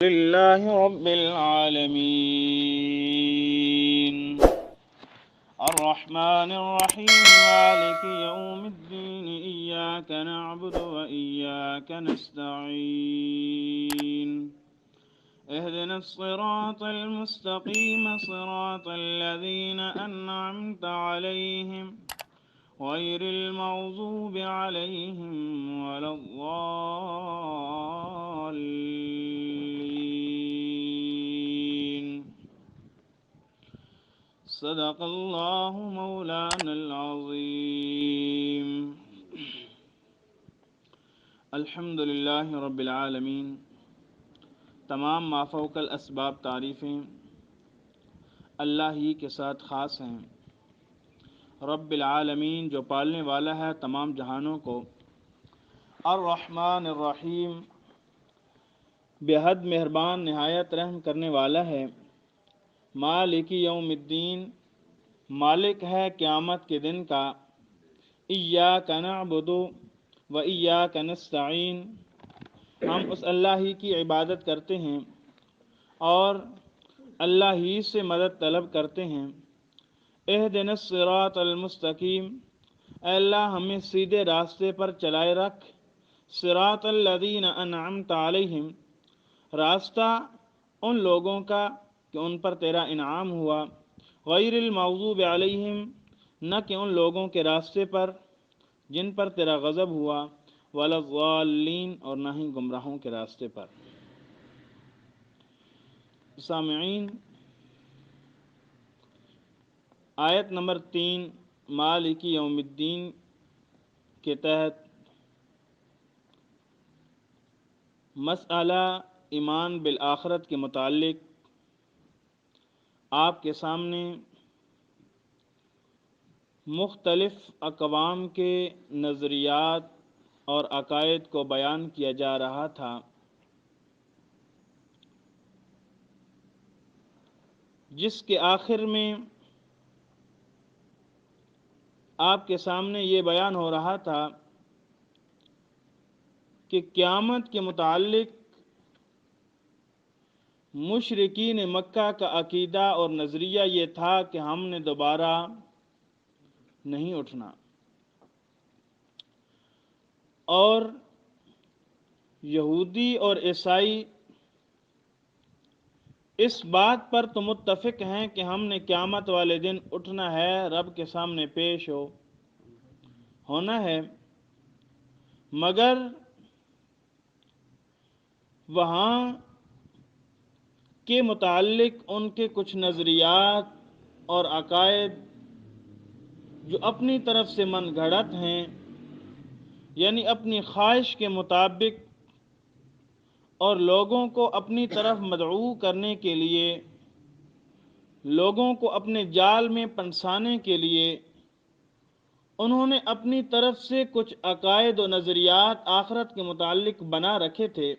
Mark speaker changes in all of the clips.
Speaker 1: لله رب العالمين الرحمن الرحيم مالك يوم الدين إياك نعبد وإياك نستعين اهدنا الصراط المستقيم صراط الذين أنعمت عليهم غير المغضوب عليهم ولا الضالين صدق الله مولانا العظيم الحمد للہ رب العالمین۔ تمام مافوق الاسباب تعریفیں اللہ ہی کے ساتھ خاص ہیں۔ رب العالمین جو پالنے والا ہے تمام جہانوں کو، الرحمن الرحیم بے حد مہربان نہایت رحم کرنے والا ہے، مالک یوم الدین مالک ہے قیامت کے دن کا، ایاک نعبد و ایاک نستعین ہم اس اللہ ہی کی عبادت کرتے ہیں اور اللہ ہی سے مدد طلب کرتے ہیں۔ اہدنا الصراط المستقیم اے اللہ ہمیں سیدھے راستے پر چلائے رکھ، صراط الذین انعمت علیہم راستہ ان لوگوں کا کہ ان پر تیرا انعام ہوا، غیر المغضوب علیہم نہ کہ ان لوگوں کے راستے پر جن پر تیرا غضب ہوا، ولا الضالین اور نہ ہی گمراہوں کے راستے پر۔ سامعین، آیت نمبر 3 مالک یوم الدین کے تحت مسئلہ ایمان بالآخرت کے متعلق آپ کے سامنے مختلف اقوام کے نظریات اور عقائد کو بیان کیا جا رہا تھا، جس کے آخر میں آپ کے سامنے یہ بیان ہو رہا تھا کہ قیامت کے متعلق مشرکین مکہ کا عقیدہ اور نظریہ یہ تھا کہ ہم نے دوبارہ نہیں اٹھنا، اور یہودی اور عیسائی اس بات پر تو متفق ہیں کہ ہم نے قیامت والے دن اٹھنا ہے، رب کے سامنے پیش ہونا ہے، مگر وہاں کے متعلق ان کے کچھ نظریات اور عقائد جو اپنی طرف سے من گھڑت ہیں، یعنی اپنی خواہش کے مطابق اور لوگوں کو اپنی طرف مدعو کرنے کے لیے، لوگوں کو اپنے جال میں پھنسانے کے لیے انہوں نے اپنی طرف سے کچھ عقائد و نظریات آخرت کے متعلق بنا رکھے تھے،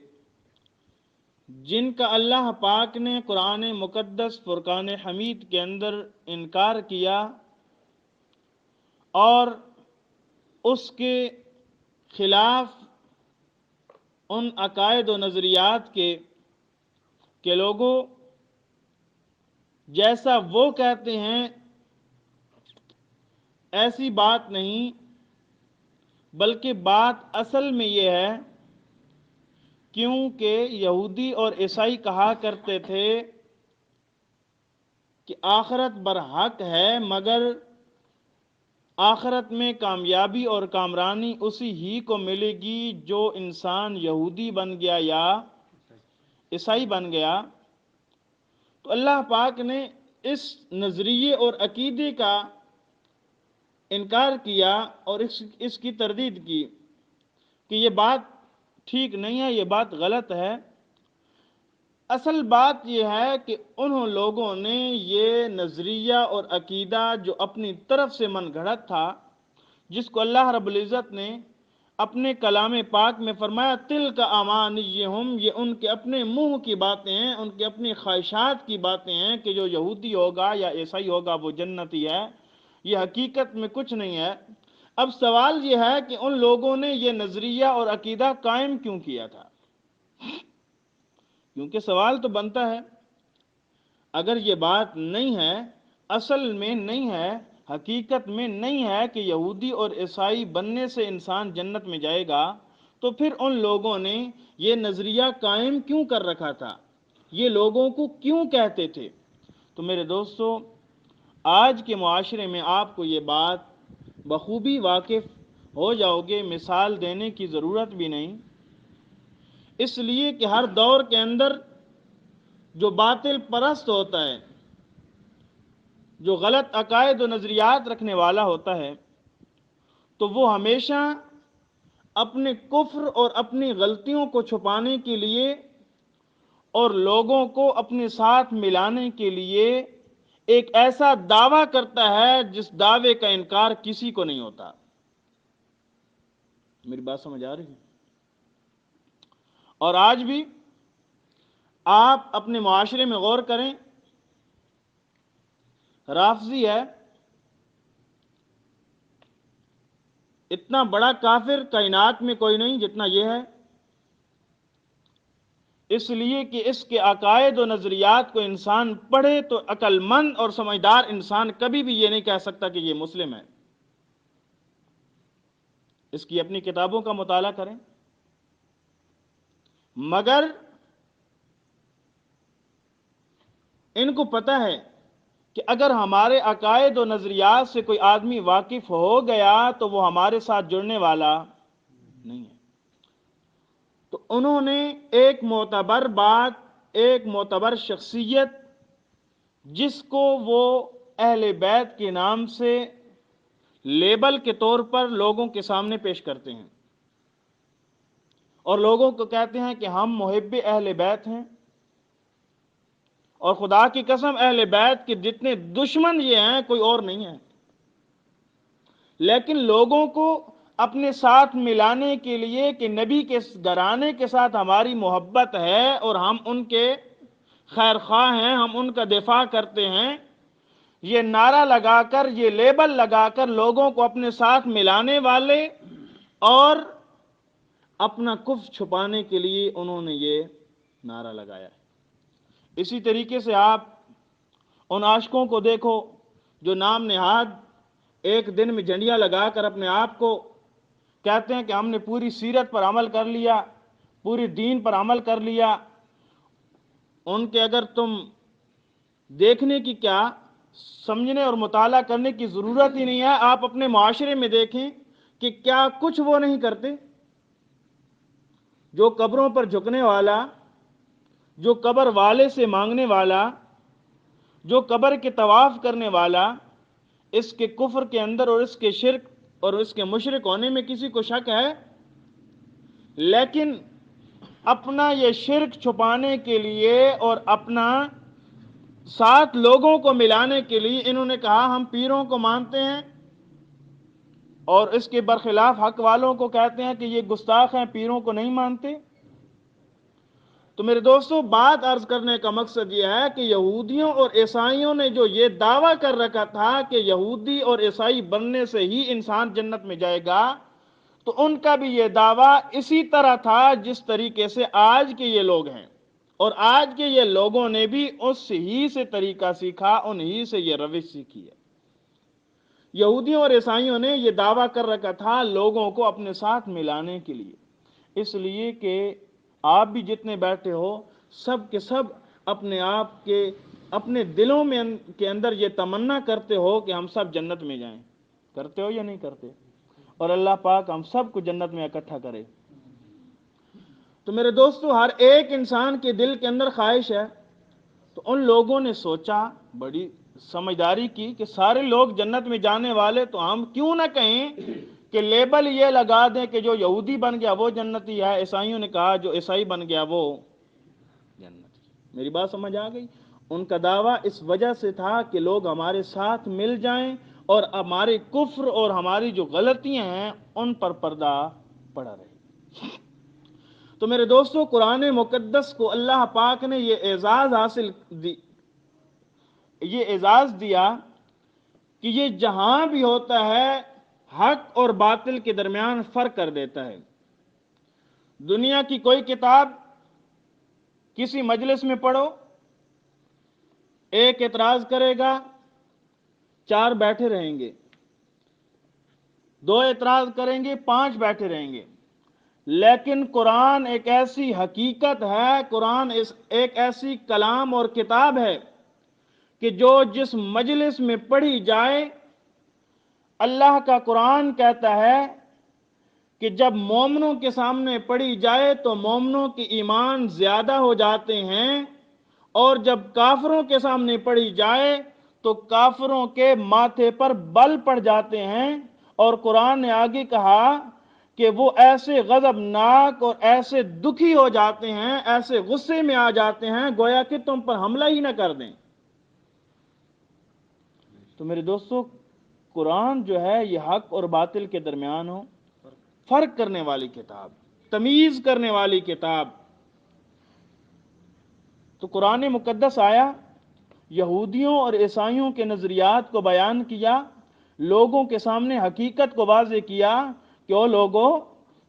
Speaker 1: جن کا اللہ پاک نے قرآن مقدس فرقان حمید کے اندر انکار کیا اور اس کے خلاف ان عقائد و نظریات کے کہ لوگوں جیسا وہ کہتے ہیں ایسی بات نہیں، بلکہ بات اصل میں یہ ہے کیونکہ یہودی اور عیسائی کہا کرتے تھے کہ آخرت برحق ہے، مگر آخرت میں کامیابی اور کامرانی اسی ہی کو ملے گی جو انسان یہودی بن گیا یا عیسائی بن گیا۔ تو اللہ پاک نے اس نظریے اور عقیدے کا انکار کیا اور اس کی تردید کی کہ یہ بات ٹھیک نہیں ہے، یہ بات غلط ہے۔ اصل بات یہ ہے کہ انہوں لوگوں نے یہ نظریہ اور عقیدہ جو اپنی طرف سے من گھڑت تھا، جس کو اللہ رب العزت نے اپنے کلام پاک میں فرمایا تلک امانیہم، یہ ان کے اپنے منہ کی باتیں ہیں، ان کے اپنی خواہشات کی باتیں ہیں کہ جو یہودی ہوگا یا عیسائی ہوگا وہ جنتی ہے، یہ حقیقت میں کچھ نہیں ہے۔ اب سوال یہ ہے کہ ان لوگوں نے یہ نظریہ اور عقیدہ قائم کیوں کیا تھا؟ کیونکہ سوال تو بنتا ہے، اگر یہ بات نہیں ہے، اصل میں نہیں ہے، حقیقت میں نہیں ہے کہ یہودی اور عیسائی بننے سے انسان جنت میں جائے گا، تو پھر ان لوگوں نے یہ نظریہ قائم کیوں کر رکھا تھا؟ یہ لوگوں کو کیوں کہتے تھے؟ تو میرے دوستو، آج کے معاشرے میں آپ کو یہ بات بخوبی واقف ہو جاؤ گے، مثال دینے کی ضرورت بھی نہیں، اس لیے کہ ہر دور کے اندر جو باطل پرست ہوتا ہے، جو غلط عقائد و نظریات رکھنے والا ہوتا ہے، تو وہ ہمیشہ اپنے کفر اور اپنی غلطیوں کو چھپانے کے لیے اور لوگوں کو اپنے ساتھ ملانے کے لیے ایک ایسا دعویٰ کرتا ہے جس دعوے کا انکار کسی کو نہیں ہوتا۔ میری بات سمجھ آ رہی ہے؟ اور آج بھی آپ اپنے معاشرے میں غور کریں، رافضی ہے، اتنا بڑا کافر کائنات میں کوئی نہیں جتنا یہ ہے، اس لیے کہ اس کے عقائد و نظریات کو انسان پڑھے تو عقل مند اور سمجھدار انسان کبھی بھی یہ نہیں کہہ سکتا کہ یہ مسلم ہے۔ اس کی اپنی کتابوں کا مطالعہ کریں، مگر ان کو پتہ ہے کہ اگر ہمارے عقائد و نظریات سے کوئی آدمی واقف ہو گیا تو وہ ہمارے ساتھ جڑنے والا نہیں ہے۔ تو انہوں نے ایک معتبر بات، ایک معتبر شخصیت جس کو وہ اہل بیت کے نام سے لیبل کے طور پر لوگوں کے سامنے پیش کرتے ہیں اور لوگوں کو کہتے ہیں کہ ہم محب اہل بیت ہیں، اور خدا کی قسم اہل بیت کے جتنے دشمن یہ ہیں کوئی اور نہیں ہے، لیکن لوگوں کو اپنے ساتھ ملانے کے لیے کہ نبی کے گھرانے کے ساتھ ہماری محبت ہے اور ہم ان کے خیر خواہ ہیں، ہم ان کا دفاع کرتے ہیں، یہ نعرہ لگا کر، یہ لیبل لگا کر لوگوں کو اپنے ساتھ ملانے والے اور اپنا کفر چھپانے کے لیے انہوں نے یہ نعرہ لگایا ہے۔ اسی طریقے سے آپ ان عاشقوں کو دیکھو جو نام نہاد ایک دن میں جھنڈیاں لگا کر اپنے آپ کو کہتے ہیں کہ ہم نے پوری سیرت پر عمل کر لیا، پوری دین پر عمل کر لیا۔ ان کے اگر تم دیکھنے کی کیا، سمجھنے اور مطالعہ کرنے کی ضرورت ہی نہیں ہے، آپ اپنے معاشرے میں دیکھیں کہ کیا کچھ وہ نہیں کرتے۔ جو قبروں پر جھکنے والا، جو قبر والے سے مانگنے والا، جو قبر کے طواف کرنے والا، اس کے کفر کے اندر اور اس کے شرک اور اس کے مشرک ہونے میں کسی کو شک ہے؟ لیکن اپنا یہ شرک چھپانے کے لیے اور اپنا ساتھ لوگوں کو ملانے کے لیے انہوں نے کہا ہم پیروں کو مانتے ہیں، اور اس کے برخلاف حق والوں کو کہتے ہیں کہ یہ گستاخ ہیں، پیروں کو نہیں مانتے۔ تو میرے دوستو، بات عرض کرنے کا مقصد یہ ہے کہ یہودیوں اور عیسائیوں نے جو یہ دعویٰ کر رکھا تھا کہ یہودی اور عیسائی بننے سے ہی انسان جنت میں جائے گا، تو ان کا بھی یہ دعویٰ اسی طرح تھا جس طریقے سے آج کے یہ لوگ ہیں، اور آج کے یہ لوگوں نے بھی اس ہی سے طریقہ سیکھا، انہی سے یہ روش سیکھی ہے۔ یہودیوں اور عیسائیوں نے یہ دعویٰ کر رکھا تھا لوگوں کو اپنے ساتھ ملانے کے لیے، اس لیے کہ آپ بھی جتنے بیٹھے ہو سب کے سب اپنے آپ کے اپنے دلوں میں کے اندر یہ تمنا کرتے ہو کہ ہم سب جنت میں جائیں۔ کرتے ہو یا نہیں کرتے؟ اور اللہ پاک ہم سب کو جنت میں اکٹھا کرے۔ تو میرے دوستو، ہر ایک انسان کے دل کے اندر خواہش ہے۔ تو ان لوگوں نے سوچا، بڑی سمجھداری کی کہ سارے لوگ جنت میں جانے والے، تو ہم کیوں نہ کہیں کہ لیبل یہ لگا دیں کہ جو یہودی بن گیا وہ جنتی ہے۔ عیسائیوں نے کہا جو عیسائی بن گیا وہ جنتی۔ میری بات سمجھ آ گئی؟ ان کا دعویٰ اس وجہ سے تھا کہ لوگ ہمارے ساتھ مل جائیں اور ہمارے کفر اور ہماری جو غلطیاں ہیں ان پر پردہ پڑا رہے۔ تو میرے دوستو، قرآن مقدس کو اللہ پاک نے یہ اعزاز دیا کہ یہ جہاں بھی ہوتا ہے حق اور باطل کے درمیان فرق کر دیتا ہے۔ دنیا کی کوئی کتاب کسی مجلس میں پڑھو، ایک اعتراض کرے گا، 4 بیٹھے رہیں گے، 2 اعتراض کریں گے، 5 بیٹھے رہیں گے۔ لیکن قرآن ایک ایسی حقیقت ہے، قرآن ایک ایسی کلام اور کتاب ہے کہ جو جس مجلس میں پڑھی جائے، اللہ کا قرآن کہتا ہے کہ جب مومنوں کے سامنے پڑھی جائے تو مومنوں کے ایمان زیادہ ہو جاتے ہیں، اور جب کافروں کے سامنے پڑھی جائے تو کافروں کے ماتھے پر بل پڑ جاتے ہیں۔ اور قرآن نے آگے کہا کہ وہ ایسے غضبناک اور ایسے دکھی ہو جاتے ہیں، ایسے غصے میں آ جاتے ہیں گویا کہ تم پر حملہ ہی نہ کر دیں۔ تو میرے دوستو، قرآن جو ہے یہ حق اور باطل کے درمیان ہو فرق کرنے والی کتاب، تمیز کرنے والی کتاب۔ تو قرآن مقدس آیا، یہودیوں اور عیسائیوں کے نظریات کو بیان کیا، لوگوں کے سامنے حقیقت کو واضح کیا کہ او لوگوں،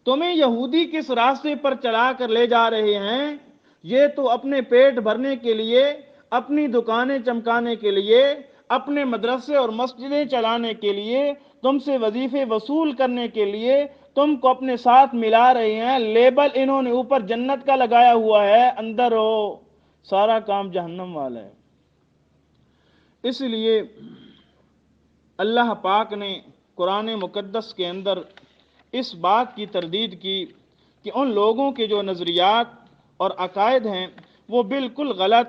Speaker 1: تمہیں یہودی کس راستے پر چلا کر لے جا رہے ہیں، یہ تو اپنے پیٹ بھرنے کے لیے، اپنی دکانیں چمکانے کے لیے، اپنے مدرسے اور مسجدیں چلانے کے لیے، تم سے وظیفے وصول کرنے کے لیے تم کو اپنے ساتھ ملا رہے ہیں۔ لیبل انہوں نے اوپر جنت کا لگایا ہوا ہے، اندر ہو سارا کام جہنم والا ہے۔ اس لیے اللہ پاک نے قرآن مقدس کے اندر اس بات کی تردید کی کہ ان لوگوں کے جو نظریات اور عقائد ہیں وہ بالکل غلط،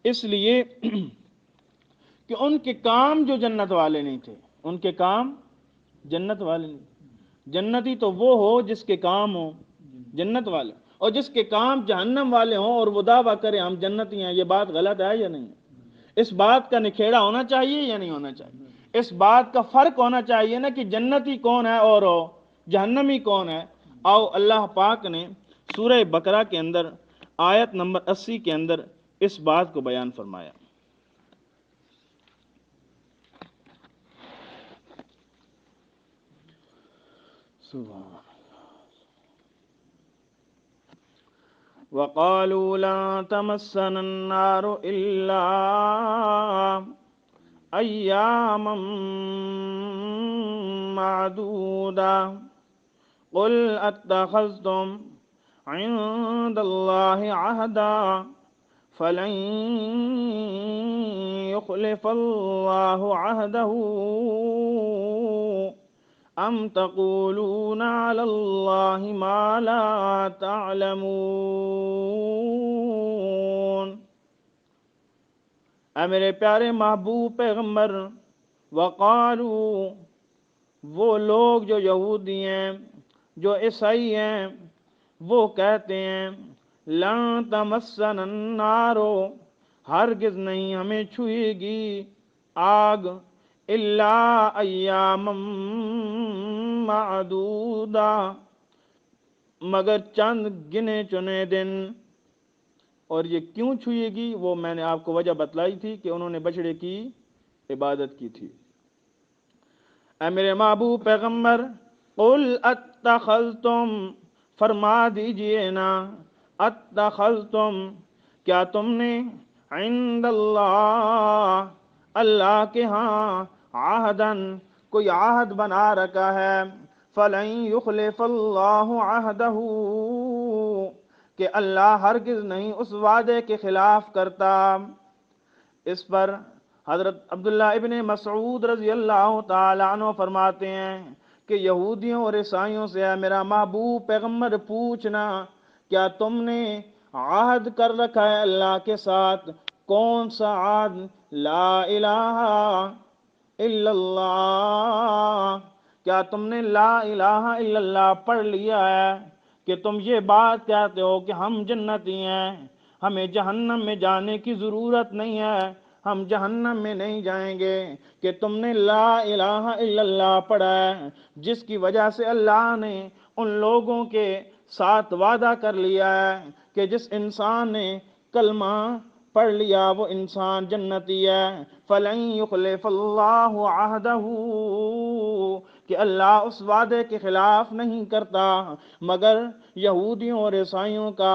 Speaker 1: اس لیے کہ ان کے کام جو جنت والے نہیں تھے، ان کے کام جنت والے نہیں۔ جنتی تو وہ ہو جس کے کام ہو جنت والے، اور جس کے کام جہنم والے ہوں اور وہ دعویٰ کرے ہم جنتی ہیں۔ یہ بات غلط ہے یا نہیں؟ اس بات کا نکھیڑا ہونا چاہیے یا نہیں ہونا چاہیے؟ اس بات کا فرق ہونا چاہیے نا کہ جنتی کون ہے اور جہنمی کون ہے۔ آؤ اللہ پاک نے سورہ بقرہ کے اندر آیت نمبر 80 کے اندر اس بات کو بیان فرمایا۔ سبحان وَقَالُوا لَن تَمَسَّنَا النَّارُ إِلَّا أَيَّامًا مَّعْدُودَةً قُلْ أَتَّخَذْتُمْ عِندَ اللَّهِ عَهْدًا فَلَن يُخْلِفَ اللَّهُ عَهْدَهُ أَمْ تَقُولُونَ عَلَى اللَّهِ مَا لَا تَعْلَمُونَ۔ اے میرے پیارے محبوب پیغمبر، وقالو، وہ لوگ جو یہودی ہیں، جو عیسائی ہیں، وہ کہتے ہیں لن تمسنا النار، ہرگز نہیں ہمیں چھوئے گی آگ، الا ایاما معدودہ، مگر چند گنے چنے دن۔ اور یہ کیوں چھوئے گی وہ میں نے آپ کو وجہ بتلائی تھی کہ انہوں نے بچڑے کی عبادت کی تھی۔ اے میرے محبوب پیغمبر، قل اتخذتم، فرما دیجئے نا، اتخذتم، کیا تم نے عند اللہ، اللہ کے ہاں، عہدن، کوئی عہد بنا رکھا ہے، فلن یخلف اللہ عہدہ، کہ اللہ ہرگز نہیں اس وعدے کے خلاف کرتا۔ اس پر حضرت عبداللہ ابن مسعود رضی اللہ تعالیٰ عنہ فرماتے ہیں کہ یہودیوں اور عیسائیوں سے اے میرا محبوب پیغمبر پوچھنا، کیا تم نے عہد کر رکھا ہے اللہ کے ساتھ؟ کون سا عہد؟ لا الہ الا اللہ، کیا تم نے لا الہ الا اللہ پڑھ لیا ہے کہ تم یہ بات کہتے ہو کہ ہم جنتی ہیں، ہمیں جہنم میں جانے کی ضرورت نہیں ہے، ہم جہنم میں نہیں جائیں گے، کہ تم نے لا الہ الا اللہ پڑھا ہے، جس کی وجہ سے اللہ نے ان لوگوں کے ساتھ وعدہ کر لیا ہے کہ جس انسان نے کلمہ پڑھ لیا وہ انسان جنتی ہے۔ فَلَن يُخْلِفَ اللَّهُ عَهْدَهُ، کہ اللہ اس وعدے کے خلاف نہیں کرتا۔ مگر یہودیوں اور عیسائیوں کا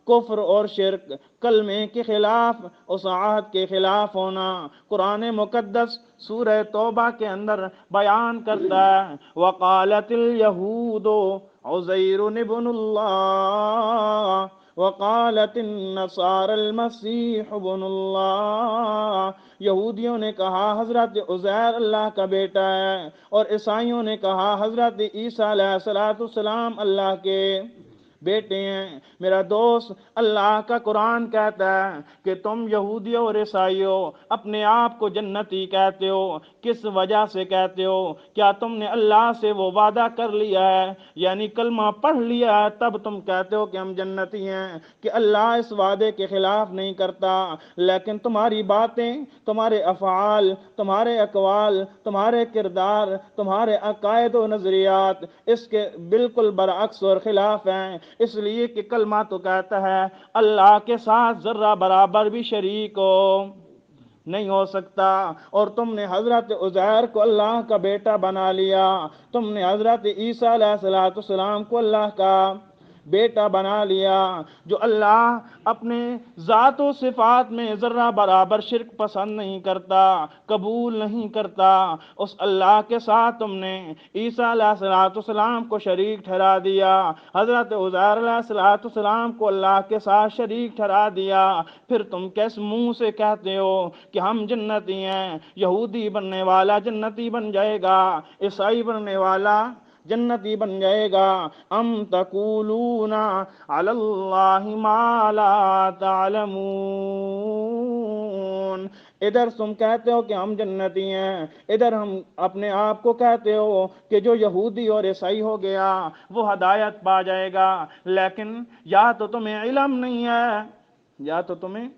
Speaker 1: کفر اور شرک، کلمے کے خلاف، اس عہد کے خلاف ہونا قرآن مقدس سورہ توبہ کے اندر بیان کرتا ہے۔ وقالت الیہود عزیر ابن اللہ وقالت النصارى المسیح ابن اللہ، یہودیوں نے کہا حضرت عزیر اللہ کا بیٹا ہے، اور عیسائیوں نے کہا حضرت عیسیٰ علیہ السلام اللہ کے بیٹے ہیں۔ میرا دوست، اللہ کا قرآن کہتا ہے کہ تم یہودیوں اور عیسائیوں اپنے آپ کو جنتی کہتے ہو، کس وجہ سے کہتے ہو؟ کیا تم نے اللہ سے وہ وعدہ کر لیا ہے، یعنی کلمہ پڑھ لیا ہے تب تم کہتے ہو کہ ہم جنتی ہیں؟ کہ اللہ اس وعدے کے خلاف نہیں کرتا، لیکن تمہاری باتیں، تمہارے افعال، تمہارے اقوال، تمہارے کردار، تمہارے عقائد و نظریات اس کے بالکل برعکس اور خلاف ہیں، اس لیے کہ کلمہ تو کہتا ہے اللہ کے ساتھ ذرہ برابر بھی شریک ہو نہیں ہو سکتا، اور تم نے حضرت عزیر کو اللہ کا بیٹا بنا لیا، تم نے حضرت عیسیٰ علیہ السلام کو اللہ کا بیٹا بنا لیا۔ جو اللہ اپنے ذات و صفات میں ذرہ برابر شرک پسند نہیں کرتا، قبول نہیں کرتا، اس اللہ کے ساتھ تم نے عیسیٰ علیہ السلام کو شریک ٹھہرا دیا، حضرت عزیر علیہ السلام کو اللہ کے ساتھ شریک ٹھہرا دیا۔ پھر تم کیس منہ سے کہتے ہو کہ ہم جنتی ہیں؟ یہودی بننے والا جنتی بن جائے گا، عیسائی بننے والا جنتی بن جائے گا۔ ام تقولون علی اللہ ما لا تعلمون، ادھر تم کہتے ہو کہ ہم جنتی ہیں، ادھر ہم اپنے آپ کو کہتے ہو کہ جو یہودی اور عیسائی ہو گیا وہ ہدایت پا جائے گا، لیکن یا تو تمہیں علم نہیں ہے، یا تو تمہیں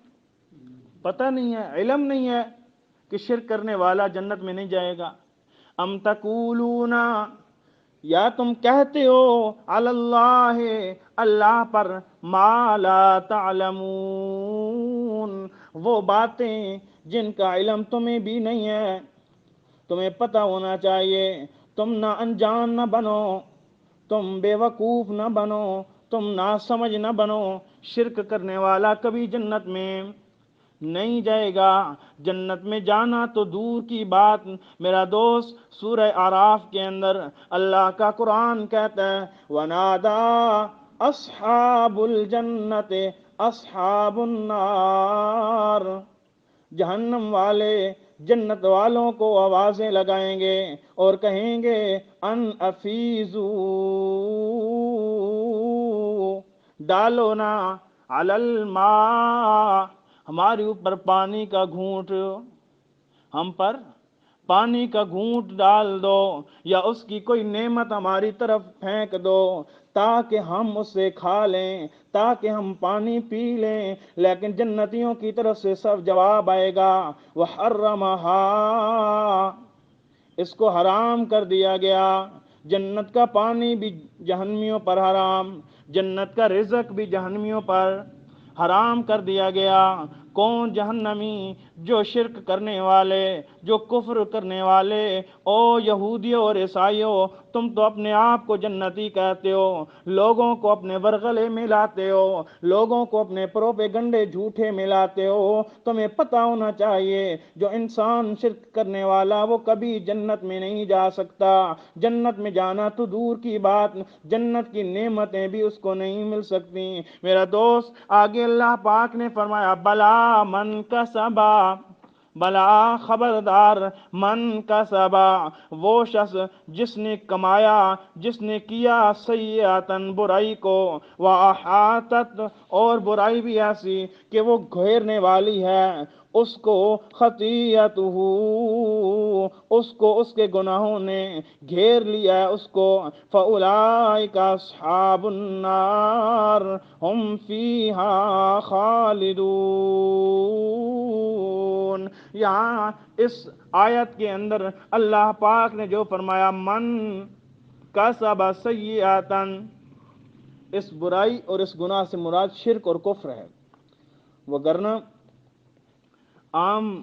Speaker 1: پتہ نہیں ہے، علم نہیں ہے کہ شرک کرنے والا جنت میں نہیں جائے گا۔ ام تقولون، یا تم کہتے ہو علی اللہ، اللہ پر، ما لا تعلمون، وہ باتیں جن کا علم تمہیں بھی نہیں ہے، تمہیں پتہ ہونا چاہیے۔ تم نہ انجان نہ بنو، تم بے وقوف نہ بنو، تم نہ سمجھ نہ بنو، شرک کرنے والا کبھی جنت میں نہیں جائے گا۔ جنت میں جانا تو دور کی بات میرا دوست، سورہ اعراف کے اندر اللہ کا قرآن کہتا ہے وَنَادَى أَصْحَابُ الْجَنَّةِ أَصْحَابُ النَّارِ، جہنم والے جنت والوں کو آوازیں لگائیں گے اور کہیں گے ان افیزو، ڈالو نا، علی الماء، ہمارے اوپر پانی کا گھونٹ، ہم پر پانی کا گھونٹ ڈال دو، یا اس کی کوئی نعمت ہماری طرف پھینک دو تاکہ ہم اسے کھا لیں، تاکہ ہم پانی پی لیں۔ لیکن جنتیوں کی طرف سے سب جواب آئے گا وحرمہا، اس کو حرام کر دیا گیا۔ جنت کا پانی بھی جہنمیوں پر حرام، جنت کا رزق بھی جہنمیوں پر حرام کر دیا گیا۔ کون جہنمی؟ جو شرک کرنے والے، جو کفر کرنے والے۔ او یہودیوں اور عیسائیوں، تم تو اپنے آپ کو جنتی کہتے ہو، لوگوں کو اپنے ورغلے میں لاتے ہو، لوگوں کو اپنے پروپیگنڈے جھوٹے میں لاتے ہو۔ تمہیں پتہ ہونا چاہیے جو انسان شرک کرنے والا وہ کبھی جنت میں نہیں جا سکتا، جنت میں جانا تو دور کی بات، جنت کی نعمتیں بھی اس کو نہیں مل سکتی۔ میرا دوست، آگے اللہ پاک نے فرمایا بلا من کسبا، بلا خبردار، من کسبا، وہ شخص جس نے کمایا، جس نے کیا سیئاتن برائی کو، وَأَحَاطَتْ، اور برائی بھی ایسی کہ وہ گھیرنے والی ہے اس کو، خطیئتہ، اس کو اس کے گناہوں نے گھیر لیا ہے اس کو، فَأُولَئِكَ أَصْحَابُ النَّارِ هُمْ فِيهَا خَالِدُونَ۔ یہاں اس آیت کے اندر اللہ پاک نے جو فرمایا من کسب سیئاتن، اس برائی اور اس گناہ سے مراد شرک اور کفر ہے، وگرنہ عام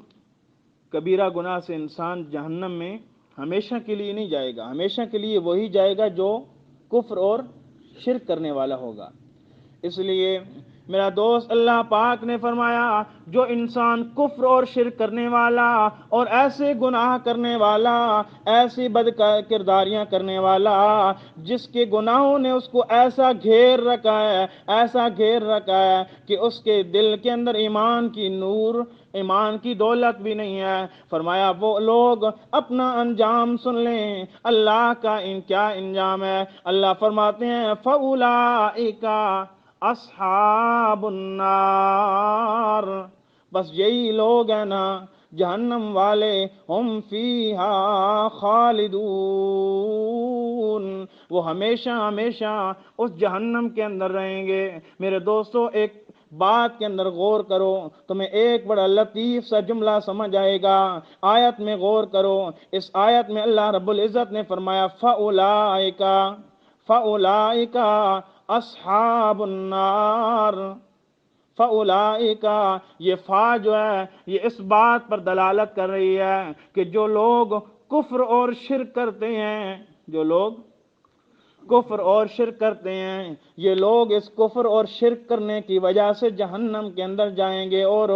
Speaker 1: کبیرہ گناہ سے انسان جہنم میں ہمیشہ کے لیے نہیں جائے گا، ہمیشہ کے لیے وہی جائے گا جو کفر اور شرک کرنے والا ہوگا۔ اس لیے میرا دوست، اللہ پاک نے فرمایا جو انسان کفر اور شرک کرنے والا اور ایسے گناہ کرنے والا، ایسی بد کرداریاں کرنے والا جس کے گناہوں نے اس کو ایسا گھیر رکھا ہے، ایسا گھیر رکھا ہے کہ اس کے دل کے اندر ایمان کی نور، ایمان کی دولت بھی نہیں ہے، فرمایا وہ لوگ اپنا انجام سن لیں، اللہ کا کیا انجام ہے۔ اللہ فرماتے ہیں فَأُولَئِكَ اصحاب النار، بس یہی لوگ ہیں نا جہنم والے، ہم فیہا خالدون، وہ ہمیشہ ہمیشہ اس جہنم کے اندر رہیں گے۔ میرے دوستو، ایک بات کے اندر غور کرو، تمہیں ایک بڑا لطیف سا جملہ سمجھ آئے گا۔ آیت میں غور کرو، اس آیت میں اللہ رب العزت نے فرمایا فَأُولَئِكَ اصحاب النار، فَأُولَئِكَ، یہ فا جو ہے یہ اس بات پر دلالت کر رہی ہے کہ جو لوگ کفر اور شرک کرتے ہیں، جو لوگ کفر اور شرک کرتے ہیں، یہ لوگ اس کفر اور شرک کرنے کی وجہ سے جہنم کے اندر جائیں گے اور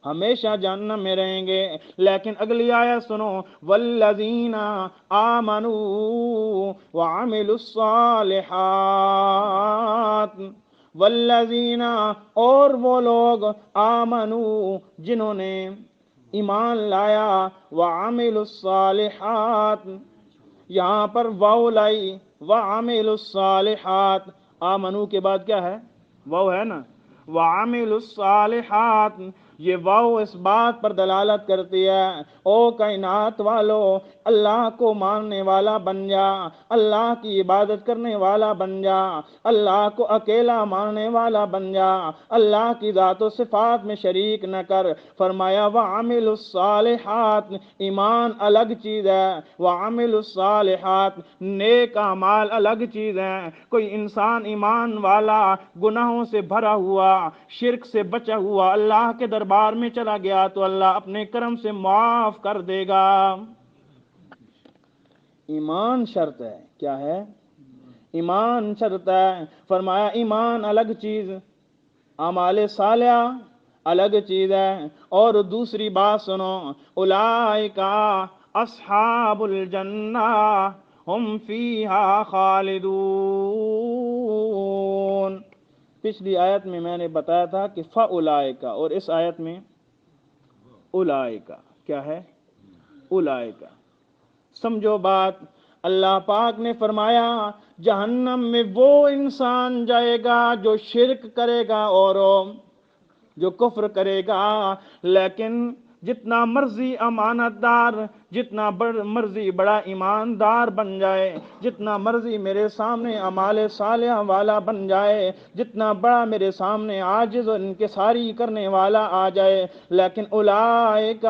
Speaker 1: ہمیشہ جہنم میں رہیں گے۔ لیکن اگلی آیت سنو، والذین آمنوا وعملوا الصالحات، والذین، اور وہ لوگ آمنوا جنہوں نے ایمان لایا، وعملوا الصالحات، یہاں پر واو لائی، وعملوا الصالحات، آمنو کے بعد کیا ہے؟ واو ہے نا، وعملوا الصالحات، یہ واو اس بات پر دلالت کرتی ہے او کائنات والو، اللہ کو ماننے والا بن جا، اللہ کی عبادت کرنے والا بن جا، اللہ کو اکیلا ماننے والا بن جا، اللہ کی ذات و صفات میں شریک نہ کر۔ فرمایا وعملوا الصالحات، ایمان الگ چیز ہے، وعملوا الصالحات، نیک اعمال الگ چیز ہے۔ کوئی انسان ایمان والا گناہوں سے بھرا ہوا، شرک سے بچا ہوا اللہ کے دربار میں چلا گیا تو اللہ اپنے کرم سے معاف کر دے گا۔ ایمان شرط ہے، کیا ہے؟ ایمان شرط ہے۔ فرمایا ایمان الگ چیز، اعمال صالحہ الگ چیز ہے۔ اور دوسری بات سنو، اولئک اصحاب الجنہ ہم فیہا خالدون، پچھلی آیت میں نے بتایا تھا کہ فَأُولَئِكَ، اور اس آیت میں اولئک، کیا ہے؟ اولئک، سمجھو بات، اللہ پاک نے فرمایا جہنم میں وہ انسان جائے گا جو شرک کرے گا اور جو کفر کرے گا، لیکن جتنا مرضی امانت دار، جتنا مرضی بڑا ایماندار بن جائے، جتنا مرضی میرے سامنے اعمال صالحہ والا بن جائے، جتنا بڑا میرے سامنے عاجز اور انکساری کرنے والا آ جائے، لیکن اولئک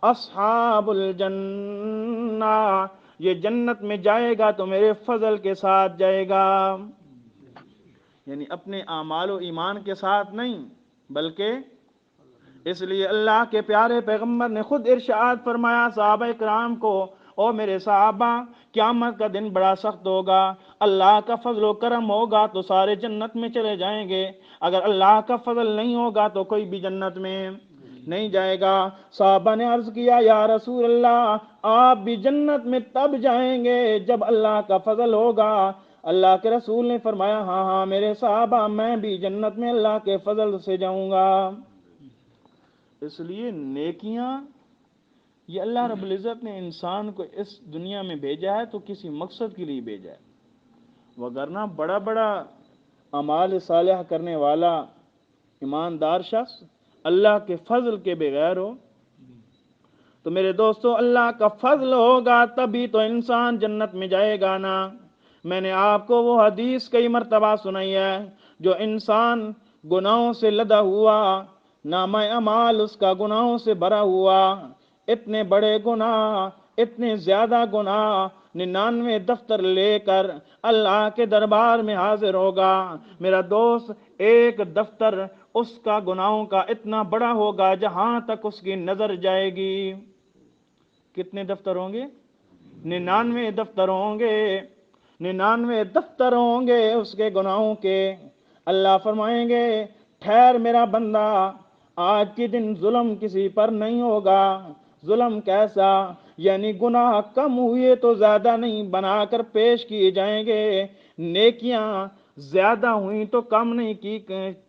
Speaker 1: اصحاب الجنہ، یہ جنت میں جائے گا تو میرے فضل کے ساتھ جائے گا، یعنی اپنے اعمال و ایمان کے ساتھ نہیں، بلکہ اس لیے اللہ کے پیارے پیغمبر نے خود ارشاد فرمایا صحابہ کرام کو، او میرے صحابہ، قیامت کا دن بڑا سخت ہوگا، اللہ کا فضل و کرم ہوگا تو سارے جنت میں چلے جائیں گے، اگر اللہ کا فضل نہیں ہوگا تو کوئی بھی جنت میں نہیں جائے گا۔ صحابہ نے عرض کیا یا رسول اللہ، آپ بھی جنت میں تب جائیں گے جب اللہ کا فضل ہوگا۔ اللہ کے رسول نے فرمایا ہاں ہاں میرے صحابہ، میں بھی جنت میں اللہ کے فضل سے جاؤں گا۔ اس لیے نیکیاں، یہ اللہ رب العزت نے انسان کو اس دنیا میں بھیجا ہے تو کسی مقصد کے لیے بھیجا ہے، وگرنہ بڑا بڑا اعمال صالحہ کرنے والا ایماندار شخص اللہ کے فضل کے بغیر ہو تو میرے دوستو اللہ کا فضل ہوگا تبھی تو انسان جنت میں جائے گا نا۔ میں نے آپ کو وہ حدیث کئی مرتبہ سنائی ہے، جو انسان گناہوں سے لدا ہوا، نامہ اعمال اس کا گناہوں سے بھرا ہوا، اتنے بڑے گناہ، اتنے زیادہ گناہ، 99 دفتر لے کر اللہ کے دربار میں حاضر ہوگا۔ میرا دوست، ایک دفتر اس کا گناہوں کا اتنا بڑا ہوگا جہاں تک اس کی نظر جائے گی۔ کتنے دفتر ہوں گے؟ 99 دفتر ہوں گے، 99 دفتر ہوں گے اس کے گناہوں کے۔ اللہ فرمائیں گے ٹھہر میرا بندہ، آج کے دن ظلم کسی پر نہیں ہوگا۔ ظلم کیسا؟ یعنی گناہ کم ہوئے تو زیادہ نہیں بنا کر پیش کیے جائیں گے، نیکیاں زیادہ ہوئیں تو کم نہیں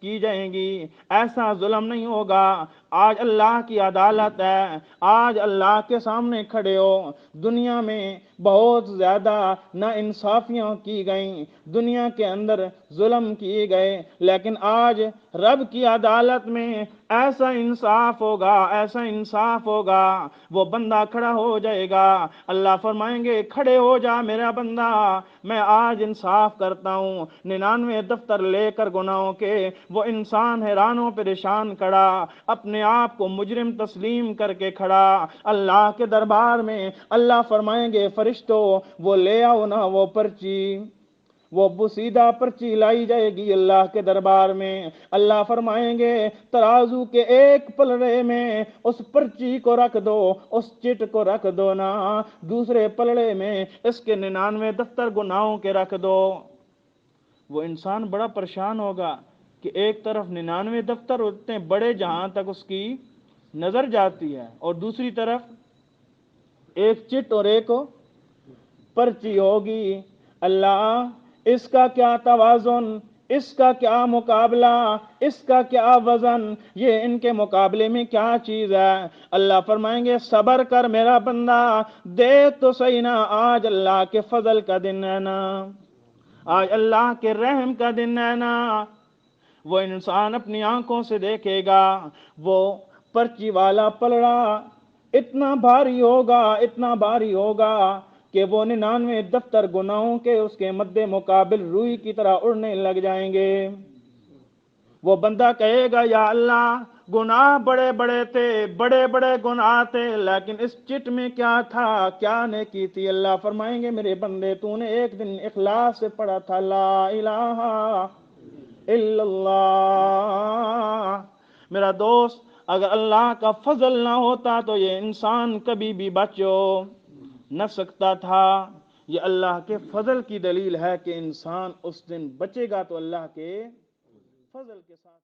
Speaker 1: کی جائیں گی، ایسا ظلم نہیں ہوگا۔ آج اللہ کی عدالت ہے، آج اللہ کے سامنے کھڑے ہو، دنیا میں بہت زیادہ نا انصافیاں کی گئیں، دنیا کے اندر ظلم کیے گئے، لیکن آج رب کی عدالت میں ایسا انصاف ہوگا، ایسا انصاف ہوگا، وہ بندہ کھڑا ہو جائے گا، اللہ فرمائیں گے کھڑے ہو جا میرا بندہ، میں آج انصاف کرتا ہوں۔ 99 دفتر لے کر گناہوں کے وہ انسان حیران و پریشان کھڑا، اپنے آپ کو مجرم تسلیم کر کے کھڑا اللہ کے دربار میں۔ اللہ فرمائیں گے فرشتوں وہ لے آؤ نا وہ پرچی، وہ بسیدہ پرچی لائی جائے گی اللہ کے دربار میں۔ اللہ فرمائیں گے ترازو کے ایک پلڑے میں اس پرچی کو رکھ دو، اس چٹ کو رکھ دو نا، دوسرے پلڑے میں اس کے 99 دفتر گناہوں کے رکھ دو۔ وہ انسان بڑا پریشان ہوگا کہ ایک طرف 99 دفتر اتنے بڑے جہاں تک اس کی نظر جاتی ہے، اور دوسری طرف ایک چٹ اور ایک پرچی ہوگی۔ اللہ اس کا کیا توازن، اس کا کیا مقابلہ، اس کا کیا وزن، یہ ان کے مقابلے میں کیا چیز ہے؟ اللہ فرمائیں گے صبر کر میرا بندہ، دیکھ تو صحیح نا، آج اللہ کے فضل کا دن ہے نا، آج اللہ کے رحم کا دن ہے نا۔ وہ انسان اپنی آنکھوں سے دیکھے گا، وہ پرچی والا پلڑا اتنا بھاری ہوگا، اتنا بھاری ہوگا کہ وہ 99 دفتر گناہوں کے اس کے مد مقابل روئی کی طرح اڑنے لگ جائیں گے۔ وہ بندہ کہے گا یا اللہ گناہ بڑے بڑے تھے، بڑے بڑے گناہ تھے، لیکن اس چٹ میں کیا تھا، کیا نیکی تھی؟ اللہ فرمائیں گے میرے بندے تو نے ایک دن اخلاص سے پڑھا تھا لا الہ الا اللہ۔ میرا دوست اگر اللہ کا فضل نہ ہوتا تو یہ انسان کبھی بھی بچو نہ سکتا تھا۔ یہ اللہ کے فضل کی دلیل ہے کہ انسان اس دن بچے گا تو اللہ کے فضل کے ساتھ۔